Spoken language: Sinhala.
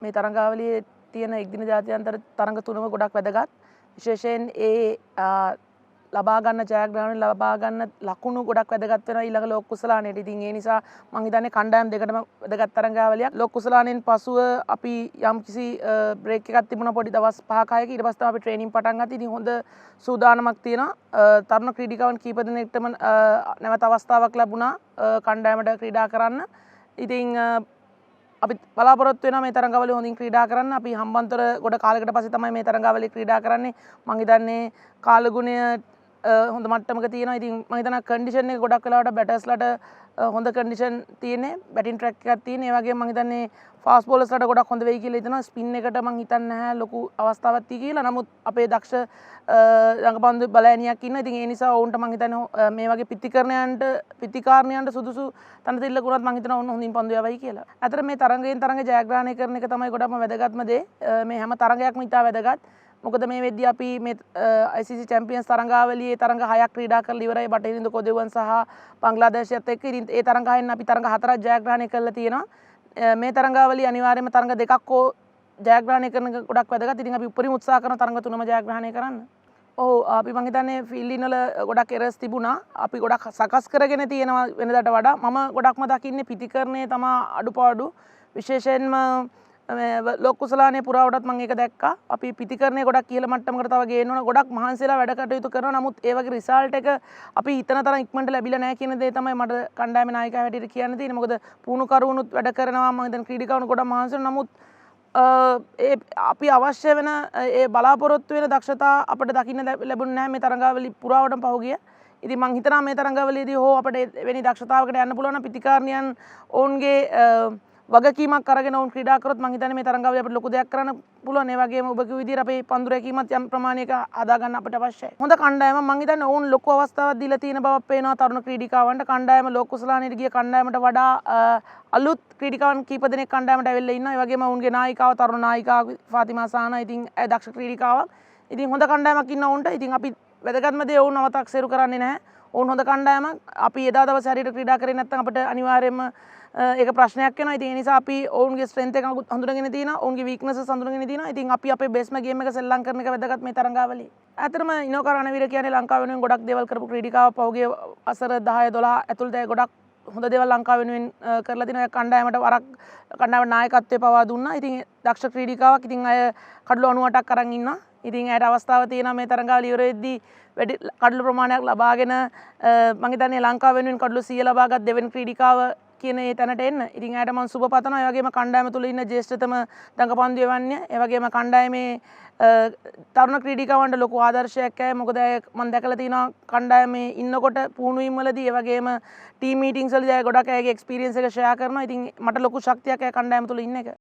මේ තරඟාවලියේ තියෙන එක්දින ජාත්‍යන්තර තරඟ තුනම ගොඩක් වැදගත්. විශේෂයෙන් ඒ ලබා ගන්න ජයග්‍රහණ ලබා ගන්න ලකුණු ගොඩක් වැදගත් වෙනවා ඊළඟ ලෝක කුසලානේට. ඉතින් ඒ නිසා මම හිතන්නේ කණ්ඩායම් දෙකටම වැදගත් තරඟාවලියක්. ලෝක කුසලානෙන් පසුව අපි යම්කිසි බ්‍රේක් එකක් තිබුණා පොඩි දවස් 5-6ක. ඊට පස්සේ අපි ට්‍රේනින් පටන් ගත්තා. ඉතින් හොඳ සූදානමක් තියෙනවා. තරුණ ක්‍රීඩිකාවන් කීප දෙනෙක්ටම නැවත අවස්ථාවක් ලැබුණා කණ්ඩායමට ක්‍රීඩා කරන්න. ඉතින් අපි බලාපොරොත්තු වෙනවා මේ තරඟාවලිය හොඳින් ක්‍රීඩා කරන්න. අපි හම්බන්තොට ගොඩ කාලයකට පස්සේ තමයි මේ තරඟාවලිය ක්‍රීඩා කරන්නේ. මම හිතන්නේ කාලගුණය හොඳ මට්ටමක තියෙනවා. ඉතින් මම හිතනවා කන්ඩිෂන් එක ගොඩක් වෙලාවට බැටර්ස්ලාට හොඳ කන්ඩිෂන් තියෙන්නේ. බැටින් ට්‍රැක් එකක් තියෙන්නේ. ඒ වගේම මම හිතන්නේ ෆාස්ට් බෝලර්ස්ලාට ගොඩක් හොඳ වෙයි කියලා හිතනවා. ස්පින් එකට මම හිතන්නේ නැහැ ලොකු අවස්ථාවක් තියෙයි කියලා. නමුත් අපේ දක්ෂ රංගපන්දු බලෑනියක් ඉන්නවා. ඉතින් ඒ නිසා ඔවුන්ට මම හිතන්නේ මේ වගේ පිතිකාරණයන්ට සුදුසු තනතිල්ලකුණත් මම හිතනවා ඔවුන් හොඳින් පන්දු යවයි කියලා. අතර මේ තරඟයෙන් තරඟ ජයග්‍රහණය කරන එක තමයි ගොඩක්ම වැදගත්ම දේ. මේ හැම තරඟයක්ම ඉතා වැදගත්. මොකද මේ වෙද්දී අපි මේ ICC චැම්පියන්ස් තරඟාවලියේ තරඟ 6ක් ක්‍රීඩා කරලා ඉවරයි. බටහිර හින්දු කොදෙවුවන් සහ බංග්ලාදේශයත් එක්ක. ඉතින් ඒ තරඟ 6න් අපි තරඟ 4ක් ජයග්‍රහණය කරලා තියෙනවා. මේ තරඟාවලිය අනිවාර්යයෙන්ම තරඟ දෙකක් හෝ ජයග්‍රහණය කරන එක ගොඩක් වැදගත්. ඉතින් අපි උපරිම උත්සාහ කරන තරඟ තුනම ජයග්‍රහණය කරන්න. ඔව් අපි මං හිතන්නේ ෆීල්ඩින් වල ගොඩක් එරර්ස් තිබුණා. අපි ගොඩක් සකස් කරගෙන තියෙනවා වෙනදාට වඩා. මම ගොඩක්ම දකින්නේ පිටිකරණයේ තමා අඩුපාඩු. විශේෂයෙන්ම ලෝක කුසලානේ පුරාවටත් මම ඒක දැක්කා. අපි පිටිකරණයේ ගොඩක් ඉහළ මට්ටමකට තව ගේන්න ඕන. ගොඩක් මහන්සිලා වැඩ කටයුතු කරනවා. නමුත් ඒ වගේ රිසල්ට් එක අපි හිතන තරම් ඉක්මනට ලැබිලා නැහැ කියන දේ තමයි මට කණ්ඩායමේ නායකයා හැටියට කියන්න තියෙන්නේ. මොකද පුහුණු කරුවනුත් වැඩ කරනවා. මම හිතන්නේ ක්‍රීඩිකාවුන් ගොඩක් මහන්සි වෙනවා. නමුත් අපි අවශ්‍ය වෙන ඒ බලාපොරොත්තු වෙන දක්ෂතා අපිට දකින්න ලැබුණේ නැහැ මේ තරඟාවලිය පුරාවටම පහුගිය. ඉතින් මං හිතනවා මේ තරඟාවලියේදී හෝ අපිට වෙනි දක්ෂතාවකට යන්න පුළුවන් නම් පිටිකාරණියන් ඔවුන්ගේ වගකීමක් අරගෙන ඔවුන් ක්‍රීඩා කරොත් මං හිතන්නේ මේ තරඟාවලිය අපිට ලොකු දෙයක් කරන්න පුළුවන්. ඒ වගේම ඔබ කිව්ව විදිහට අපේ පන්දු රැකීමත් යම් ප්‍රමාණයක හදා ගන්න අපිට අවශ්‍යයි. හොඳ කණ්ඩායමක් මං හිතන්නේ ඔවුන් ලොකු අවස්ථාවක් දීලා තියෙන බවක් පේනවා තරුණ ක්‍රීඩිකාවන්ට. කණ්ඩායම ලෝක කුසලානේට ගිය කණ්ඩායමට වඩා අලුත් ක්‍රීඩිකාවන් කීප දෙනෙක් කණ්ඩායමට ඇවිල්ලා ඉන්නවා. ඒ වගේම ඔවුන්ගේ නායිකාව තරුණ නායිකාව ෆාතිමා සානා ඉතින් දක්ෂ ක්‍රීඩිකාවක්. ඉතින් හොඳ කණ්ඩායමක් ඉන්න ඔවුන්ට. ඉතින් අපි වැදගත්ම දේ ඔවුන් අවතක්සේරු කරන්නේ නැහැ. ඔවුන් හොඳ කණ්ඩායමක්. අපි එදා දවසේ හරියට ක්‍රීඩා කරේ නැත්නම් අපිට අනිවාර්යයෙන්ම ඒක ප්‍රශ්නයක් වෙනවා. ඉතින් ඒ නිසා අපි ඔවුන්ගේ ස්ට්‍රෙන්ත් එක හඳුනගෙන තියෙනවා. ඔවුන්ගේ වීක්නසස් හඳුනගෙන තියෙනවා. ඉතින් අපි අපේ බේස්ම ගේම් එක සෙල්ලම් කරන එක වැදගත් මේ තරඟාවලියේ. ඇත්තටම ඉනෝකා රණවීර කියන්නේ ලංකාව වෙනුවෙන් ගොඩක් දේවල් කරපු ක්‍රීඩිකාවක්. පහුගිය වසර 10 12 ඇතුළත ගොඩක් හොඳ දේවල් ලංකාව වෙනුවෙන් කරලා තිනවා. කණ්ඩායමට වරක් කණ්ඩායමට නායකත්වය පවා දුන්නා. ඉතින් දක්ෂ ක්‍රීඩිකාවක්. ඉතින් අය කඩලු 98ක් අරන් ඉන්නවා. ඉතින් ඇයට අවස්ථාව තියෙනවා මේ තරඟාවලිය ඉවර වෙද්දී වැඩි කඩලු ප්‍රමාණයක් ලබාගෙන මම හිතන්නේ ලංකාව වෙනුවෙන් කඩලු 100 ලබාගත් දෙවෙනි ක්‍රීඩිකාව කියන ඒ තැනට එන්න. ඉතින් ඇයට මම සුබ පතනවා. ඒ වගේම කණ්ඩායම තුල ඉන්න ජ්‍යෙෂ්ඨතම දඟපන්දු එවන්‍ය. ඒ වගේම කණ්ඩායමේ තරුණ ක්‍රීඩිකාවන්ට ලොකු ආදර්ශයක් ඇය. මොකද මම දැකලා තියෙනවා කණ්ඩායමේ ඉන්නකොට පුහුණු වීම් වලදී ඒ වගේම ටීම් මීටින්ග්ස් වලදී අය ගොඩක් ඇයගේ එක්ස්පීරියන්ස් එක ෂෙයා කරනවා. ඉතින් මට ලොකු ශක්තියක් ඇය කණ්ඩායම තුල ඉන්න එක.